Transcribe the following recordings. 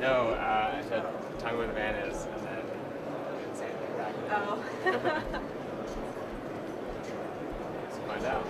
No, I said, tell me where the van is, and then I didn't say anything back. Oh. Let's find out.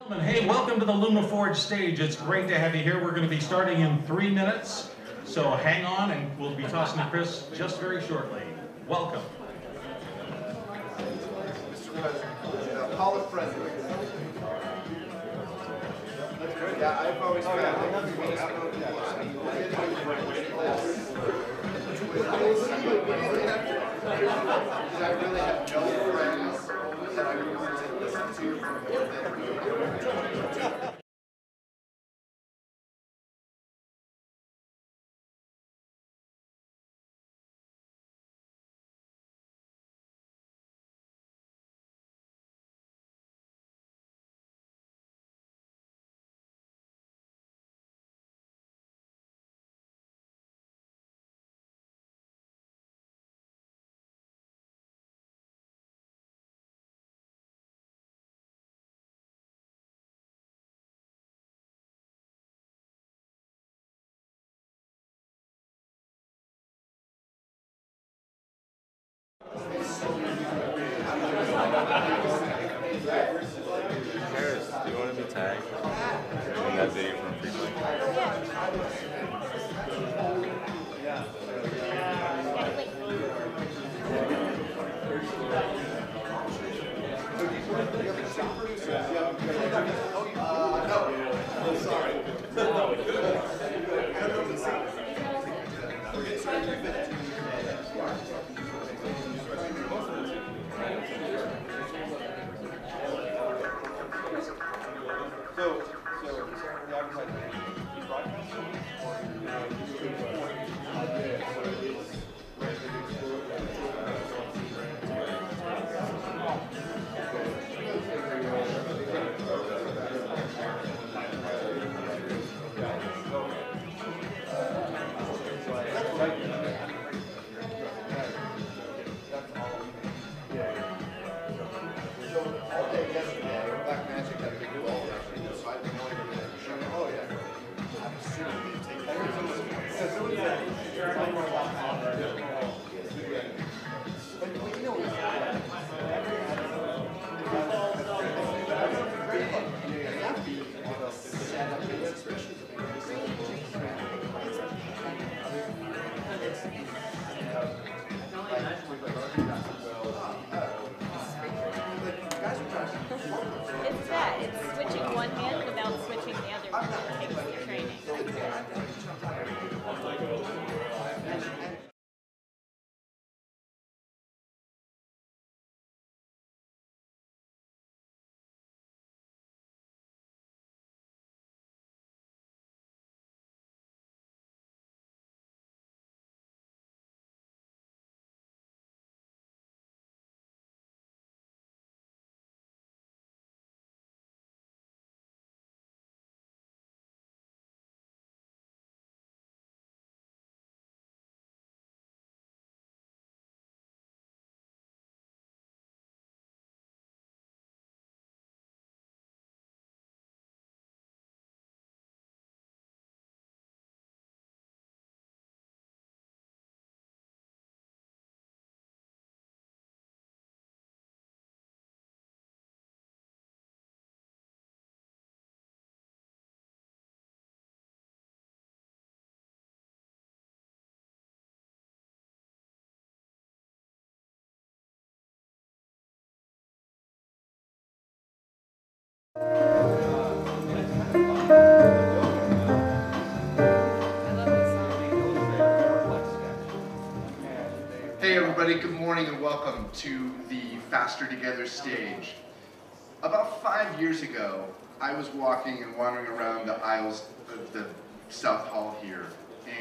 Hey, welcome to the Lumaforge stage. It's great to have you here. We're going to be starting in 3 minutes, so hang on, and we'll be tossing to Chris just very shortly. Welcome. Mr. President, call it President. Yeah, I've always found that I really have no friends that I really listen to. Harris, do you want to be tagged in that video from Frequently? No, sorry. It's that. It's switching one hand without switching the other that takes the training. Hey everybody, good morning and welcome to the Faster Together stage. About 5 years ago, I was walking and wandering around the aisles of the South Hall here,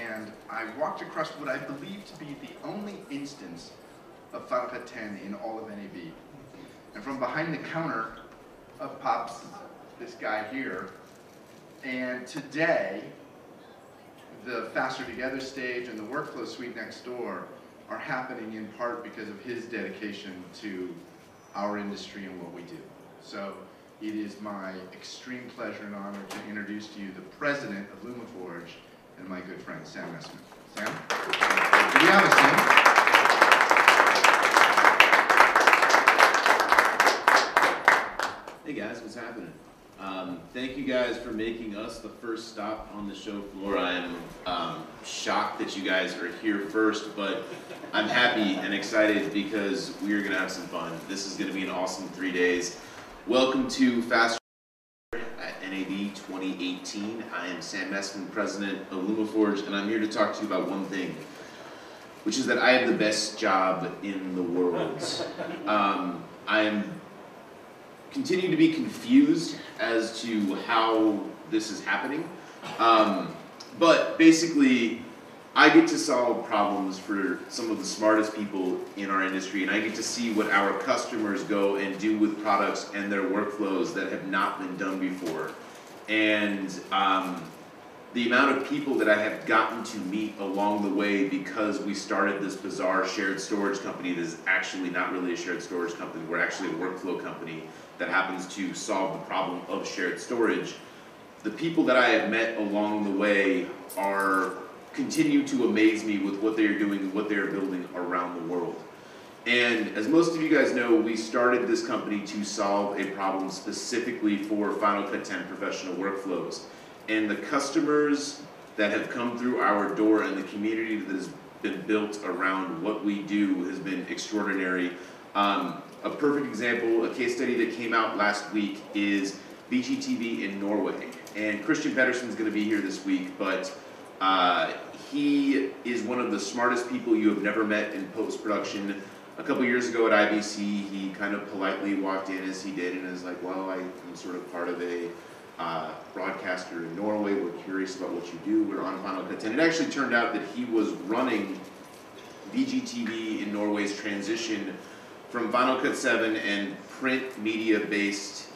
and I walked across what I believe to be the only instance of Final Cut 10 in all of NAB. And from behind the counter up pops this guy here, and today, the Faster Together stage and the workflow suite next door are happening in part because of his dedication to our industry and what we do. So it is my extreme pleasure and honor to introduce to you the president of Lumaforge and my good friend, Sam Messman. Sam? Good to have us, Sam. Hey guys, what's happening? Thank you guys for making us the first stop on the show floor. I am shocked that you guys are here first, but I'm happy and excited because we are going to have some fun. This is going to be an awesome 3 days. Welcome to Fast at NAB 2018. I am Sam Messman, president of Lumaforge, and I'm here to talk to you about one thing, which is that I have the best job in the world. I am continue to be confused as to how this is happening. But basically, I get to solve problems for some of the smartest people in our industry, and I get to see what our customers go and do with products and their workflows that have not been done before. And the amount of people that I have gotten to meet along the way because we started this bizarre shared storage company that is actually not really a shared storage company. We're actually a workflow company that happens to solve the problem of shared storage. The people that I have met along the way continue to amaze me with what they are doing and what they are building around the world. And as most of you guys know, we started this company to solve a problem specifically for Final Cut 10 professional workflows. And the customers that have come through our door and the community that has been built around what we do has been extraordinary. A perfect example, a case study that came out last week is BGTV in Norway. And Christian Pedersen's going to be here this week, but he is one of the smartest people you have never met in post-production. A couple years ago at IBC, he kind of politely walked in as he did and is like, well, I'm sort of part of a broadcaster in Norway. We're curious about what you do. We're on Final Cut 10. It actually turned out that he was running BGTV in Norway's transition from Final Cut 7 and print media-based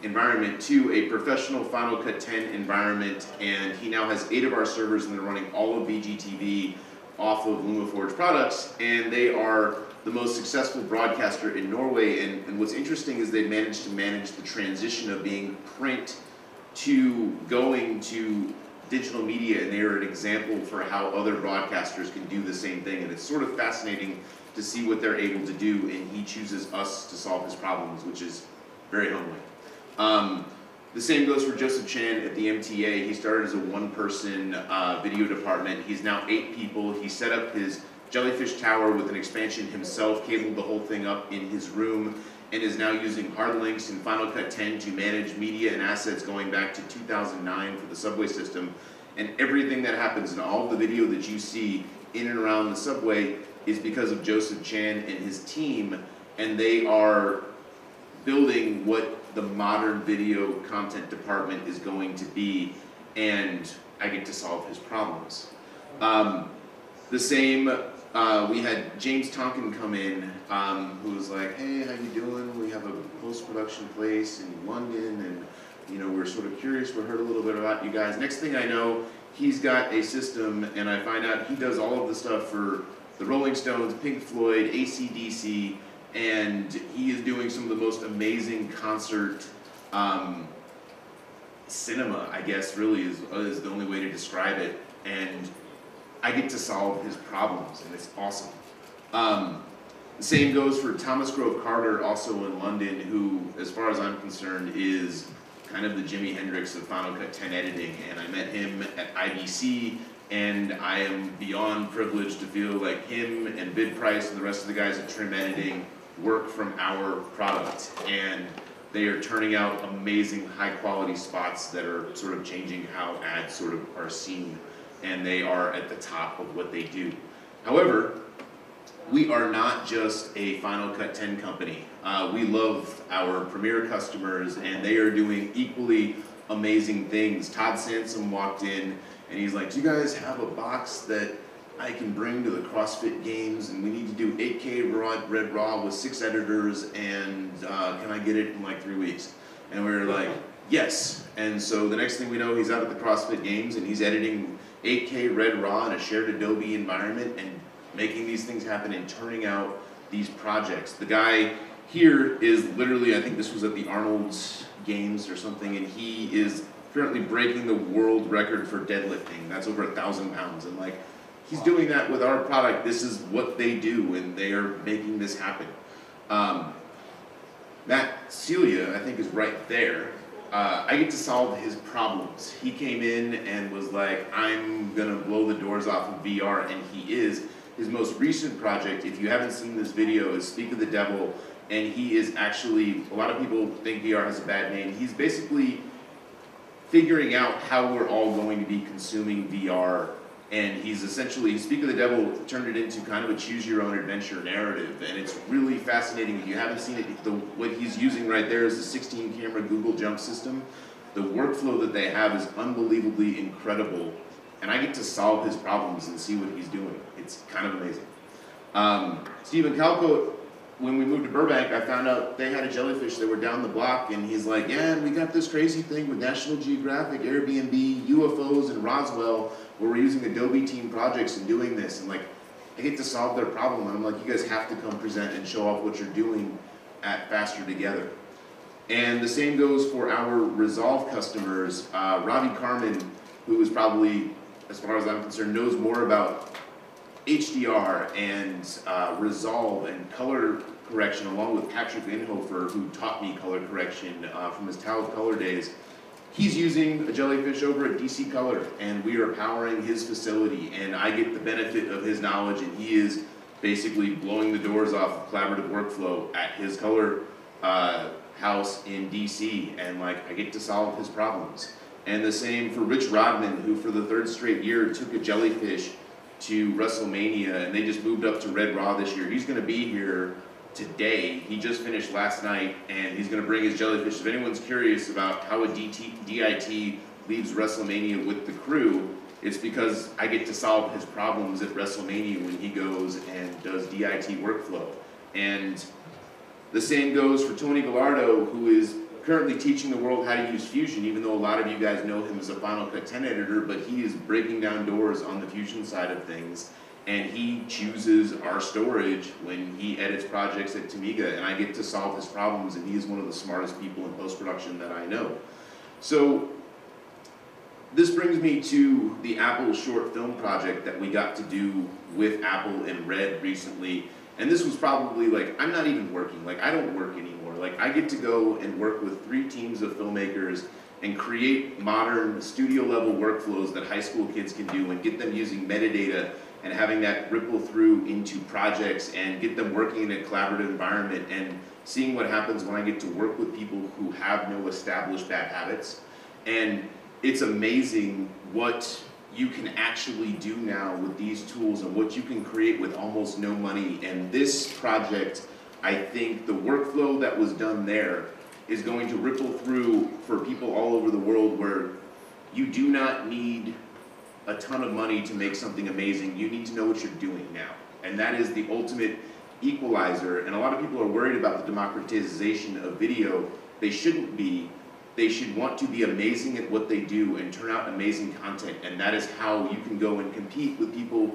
environment to a professional Final Cut 10 environment, and he now has 8 of our servers and they're running all of BGTV off of Lumaforge products, and they are the most successful broadcaster in Norway. And what's interesting is they've managed to manage the transition of being print to going to digital media, and they are an example for how other broadcasters can do the same thing. And it's sort of fascinating to see what they're able to do, and he chooses us to solve his problems, which is very humbling. The same goes for Joseph Chan at the MTA. He started as a one-person video department. He's now 8 people. He set up his Jellyfish tower with an expansion himself, cabled the whole thing up in his room, and is now using hard links in Final Cut 10 to manage media and assets going back to 2009 for the subway system. And everything that happens in all of the video that you see in and around the subway is because of Joseph Chan and his team, and they are building what the modern video content department is going to be, and I get to solve his problems. The same, we had James Tonkin come in, who was like, hey, how you doing? We have a post-production place in London, and you know, we're sort of curious, we heard a little bit about you guys. Next thing I know, he's got a system, and I find out he does all of the stuff for the Rolling Stones, Pink Floyd, AC/DC, and he is doing some of the most amazing concert cinema, I guess, really is the only way to describe it. And I get to solve his problems, and it's awesome. The same goes for Thomas Grove Carter, also in London, who, as far as I'm concerned, is kind of the Jimi Hendrix of Final Cut 10 editing. And I met him at IBC, and I am beyond privileged to feel like him and Bid Price and the rest of the guys at Trim Editing work from our product, and they are turning out amazing high quality spots that are sort of changing how ads sort of are seen, and they are at the top of what they do. However, we are not just a Final Cut 10 company. We love our premier customers, and they are doing equally amazing things. Todd Sansom walked in and he's like, do you guys have a box that I can bring to the CrossFit Games, and we need to do 8K Red Raw with 6 editors, and can I get it in like 3 weeks? And we were like, yes. And so the next thing we know, he's out at the CrossFit Games, and he's editing 8K Red Raw in a shared Adobe environment, and making these things happen and turning out these projects. The guy here is literally, I think this was at the Arnold's Games or something, and he is currently breaking the world record for deadlifting. That's over 1,000 pounds. And like, he's doing that with our product. This is what they do, and they are making this happen. Matt Celia, I think, is right there. I get to solve his problems. He came in and was like, I'm gonna blow the doors off of VR, and he is. His most recent project, if you haven't seen this video, is Speak of the Devil, and he is actually, a lot of people think VR has a bad name. He's basically figuring out how we're all going to be consuming VR, and he's essentially, Speak of the Devil turned it into kind of a choose-your-own-adventure narrative, and it's really fascinating. If you haven't seen it, what he's using right there is the 16-camera Google Jump system. The workflow that they have is unbelievably incredible, and I get to solve his problems and see what he's doing. It's kind of amazing. Stephen Calco, when we moved to Burbank, I found out they had a jellyfish that were down the block, and he's like, yeah, and we got this crazy thing with National Geographic, Airbnb, UFOs, and Roswell, where we're using Adobe team projects and doing this, and like, I get to solve their problem, and I'm like, you guys have to come present and show off what you're doing at Faster Together. And the same goes for our Resolve customers. Robbie Carmen, who is probably, as far as I'm concerned, knows more about HDR and Resolve and color correction, along with Patrick Inhofer, who taught me color correction from his Tau Color days. He's using a Jellyfish over at DC Color, and we are powering his facility, and I get the benefit of his knowledge, and he is basically blowing the doors off of collaborative workflow at his color house in DC, and like, I get to solve his problems. And the same for Rich Rodman, who for the 3rd straight year took a Jellyfish to WrestleMania, and they just moved up to Red Raw this year. He's going to be here today. He just finished last night, and he's going to bring his Jellyfish. If anyone's curious about how a DIT leaves WrestleMania with the crew, it's because I get to solve his problems at WrestleMania when he goes and does DIT workflow. And the same goes for Tony Gallardo, who is currently teaching the world how to use Fusion, even though a lot of you guys know him as a Final Cut 10 editor, but he is breaking down doors on the Fusion side of things, and he chooses our storage when he edits projects at Tamiga, and I get to solve his problems, and he is one of the smartest people in post-production that I know. So this brings me to the Apple short film project that we got to do with Apple and Red recently. And this was probably like, I'm not even working, like I don't work anymore. Like I get to go and work with 3 teams of filmmakers and create modern studio level workflows that high school kids can do and get them using metadata and having that ripple through into projects and get them working in a collaborative environment and seeing what happens when I get to work with people who have no established bad habits. And it's amazing what you can actually do now with these tools and what you can create with almost no money. And this project, I think the workflow that was done there is going to ripple through for people all over the world, where you do not need a ton of money to make something amazing. You need to know what you're doing now. And that is the ultimate equalizer. And a lot of people are worried about the democratization of video. They shouldn't be. They should want to be amazing at what they do and turn out amazing content, and that is how you can go and compete with people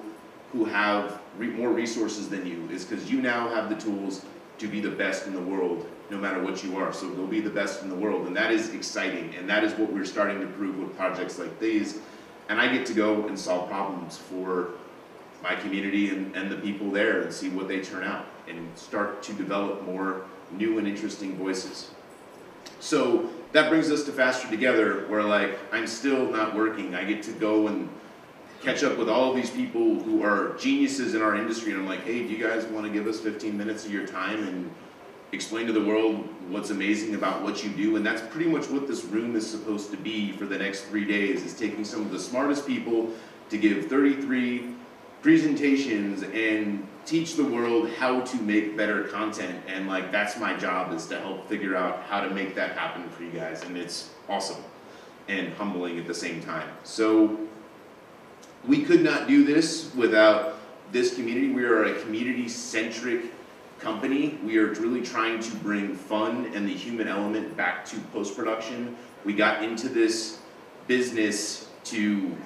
who have more resources than you, is because you now have the tools to be the best in the world, no matter what you are. So go be the best in the world, and that is exciting, and that is what we're starting to prove with projects like these. And I get to go and solve problems for my community and the people there and see what they turn out and start to develop more new and interesting voices. So that brings us to Faster Together, where like, I'm still not working. I get to go and catch up with all of these people who are geniuses in our industry, and I'm like, hey, do you guys want to give us 15 minutes of your time and explain to the world what's amazing about what you do? And that's pretty much what this room is supposed to be for the next 3 days, is taking some of the smartest people to give 33 presentations and teach the world how to make better content. And like, that's my job, is to help figure out how to make that happen for you guys. And it's awesome and humbling at the same time. So we could not do this without this community. We are a community-centric company. We are really trying to bring fun and the human element back to post-production. We got into this business to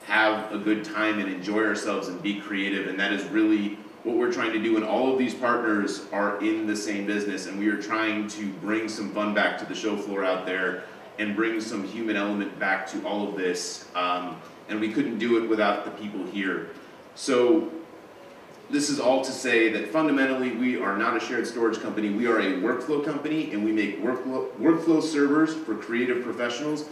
have a good time and enjoy ourselves and be creative, and that is really what we're trying to do. And all of these partners are in the same business, and we are trying to bring some fun back to the show floor out there and bring some human element back to all of this. And we couldn't do it without the people here. So this is all to say that fundamentally we are not a shared storage company, we are a workflow company, and we make workflow servers for creative professionals.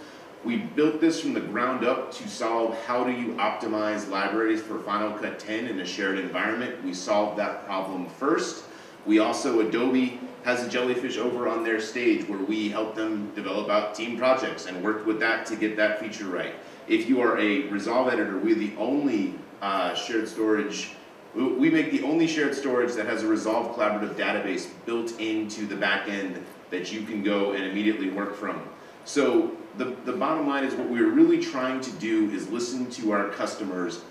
We built this from the ground up to solve how do you optimize libraries for Final Cut 10 in a shared environment. We solved that problem first. We also, Adobe has a Jellyfish over on their stage where we help them develop out team projects and worked with that to get that feature right. If you are a Resolve editor, we're the only shared storage, we make the only shared storage that has a Resolve collaborative database built into the back end that you can go and immediately work from. So the bottom line is what we're really trying to do is listen to our customers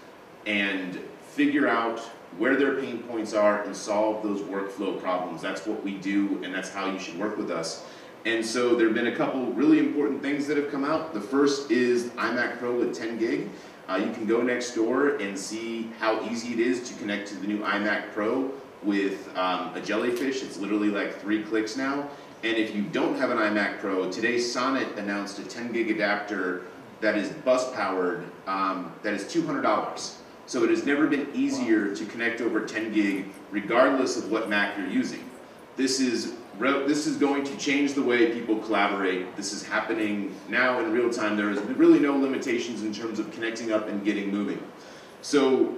and figure out where their pain points are and solve those workflow problems. That's what we do, and that's how you should work with us. And so there have been a couple really important things that have come out. The first is iMac Pro with 10 gig. You can go next door and see how easy it is to connect to the new iMac Pro with a Jellyfish. It's literally like 3 clicks now. And if you don't have an iMac Pro, today Sonnet announced a 10 gig adapter that is bus powered, that is $200. So it has never been easier to connect over 10 gig regardless of what Mac you're using. This is going to change the way people collaborate. This is happening now in real time. There is really no limitations in terms of connecting up and getting moving. So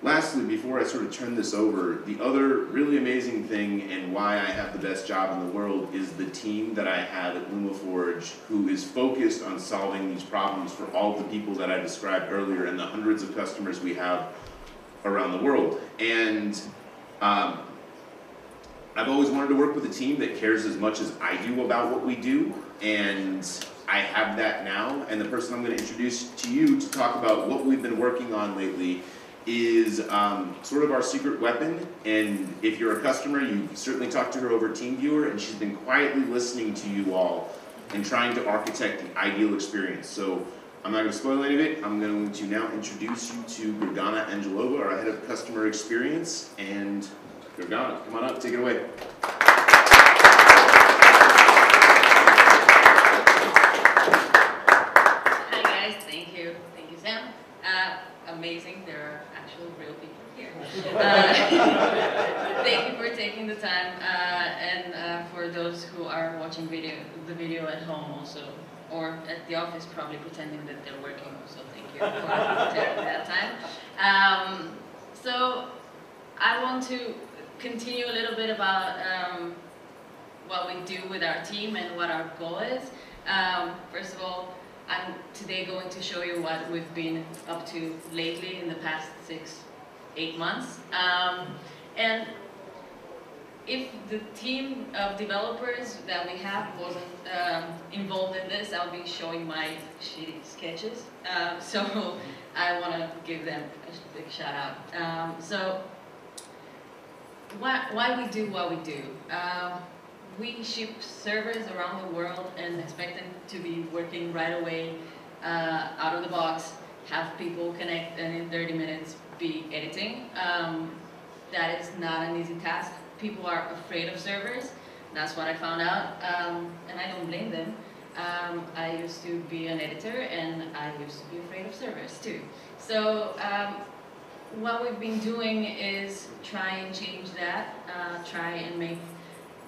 lastly, before I sort of turn this over, the other really amazing thing and why I have the best job in the world is the team that I have at Lumaforge who is focused on solving these problems for all the people that I described earlier and the hundreds of customers we have around the world. And I've always wanted to work with a team that cares as much as I do about what we do, and I have that now. And the person I'm going to introduce to you to talk about what we've been working on lately is sort of our secret weapon. And if you're a customer, you've certainly talked to her over TeamViewer, and she's been quietly listening to you all and trying to architect the ideal experience. So I'm not going to spoil any of it. I'm going to now introduce you to Donna Angelo, our head of customer experience. And Donna, come on up, take it away. Hi guys, thank you Sam. Amazing, there are actual real people here. Thank you for taking the time, and for those who are watching the video at home also, or at the office probably pretending that they're working, so thank you for taking that time. So I want to continue a little bit about what we do with our team and what our goal is. First of all, I'm today going to show you what we've been up to lately in the past 6-8 months. And if the team of developers that we have wasn't involved in this, I'll be showing my shitty sketches. So I want to give them a big shout out. So why we do what we do. We ship servers around the world and expect them to be working right away, out of the box, have people connect and in 30 minutes be editing. That is not an easy task. People are afraid of servers. That's what I found out, and I don't blame them. I used to be an editor and I used to be afraid of servers too. So what we've been doing is try and change that, try and make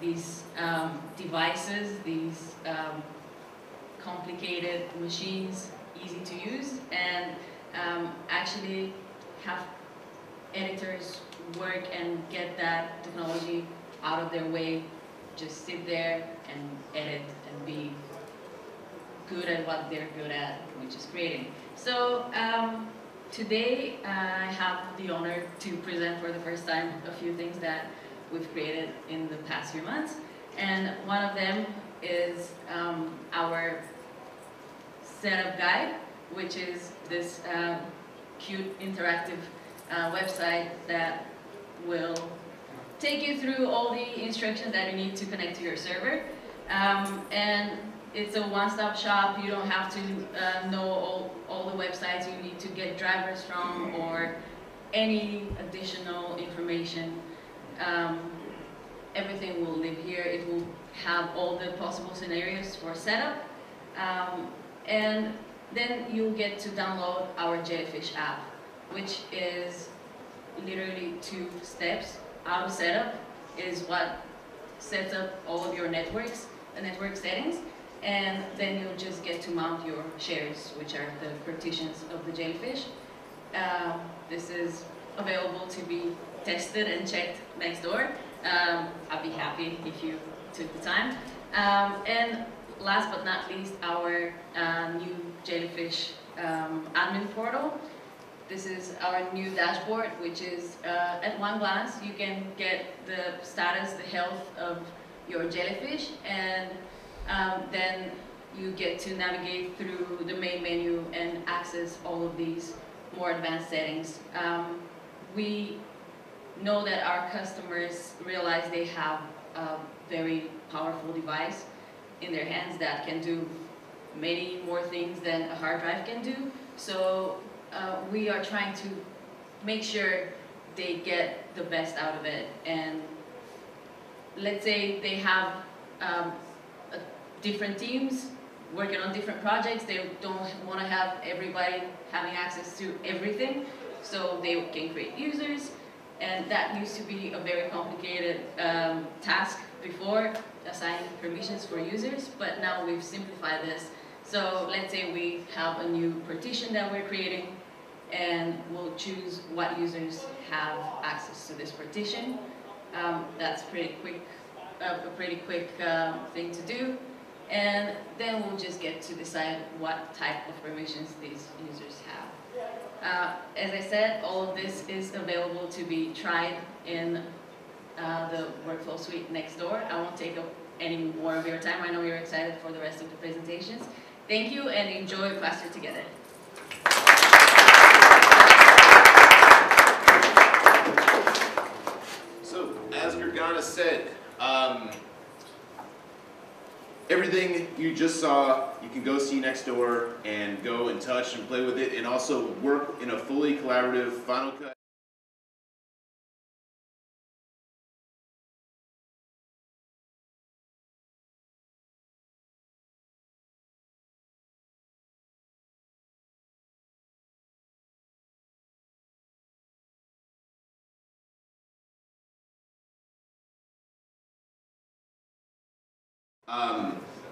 these devices, these complicated machines easy to use, and actually have editors work and get that technology out of their way, just sit there and edit and be good at what they're good at, which is creating. So today I have the honor to present for the first time a few things that we've created in the past few months, and one of them is our setup guide, which is this cute interactive website that will take you through all the instructions that you need to connect to your server. And it's a one-stop shop. You don't have to know all the websites you need to get drivers from or any additional information. Everything will live here. It will have all the possible scenarios for setup. And then you'll get to download our Jellyfish app, which is literally 2 steps. Auto setup is what sets up all of your network settings, and then you'll just get to mount your shares, which are the partitions of the Jellyfish. This is available to be tested and checked next door. I'd be happy if you took the time. And last but not least, our new Jellyfish admin portal. This is our new dashboard, which is, at one glance, you can get the status, the health of your Jellyfish, and then you get to navigate through the main menu and access all of these more advanced settings. We know that our customers realize they have a very powerful device in their hands that can do many more things than a hard drive can do. So we are trying to make sure they get the best out of it. And let's say they have different teams working on different projects. They don't want to have everybody having access to everything, so they can create users. And that used to be a very complicated task before, assigning permissions for users, but now we've simplified this. So let's say we have a new partition that we're creating, and we'll choose what users have access to this partition. That's pretty quick, a pretty quick thing to do. And then we'll just get to decide what type of permissions these users have. As I said, all of this is available to be tried in the workflow suite next door. I won't take up any more of your time. I know you're excited for the rest of the presentations. Thank you, and enjoy Faster Together. So, as Gergana said, everything you just saw, you can go see next door and go and touch and play with it, and also work in a fully collaborative Final Cut.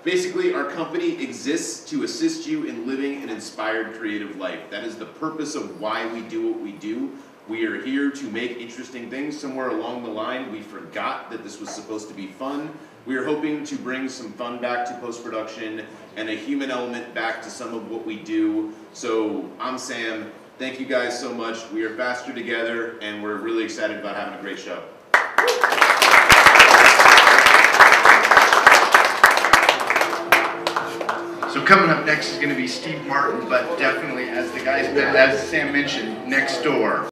Basically, our company exists to assist you in living an inspired creative life. That is the purpose of why we do what we do. We are here to make interesting things. Somewhere along the line, we forgot that this was supposed to be fun. We are hoping to bring some fun back to post-production and a human element back to some of what we do. So, I'm Sam. Thank you guys so much. We are Faster Together, and we're really excited about having a great show. So coming up next is going to be Steve Martin, but definitely, as Sam mentioned, next door.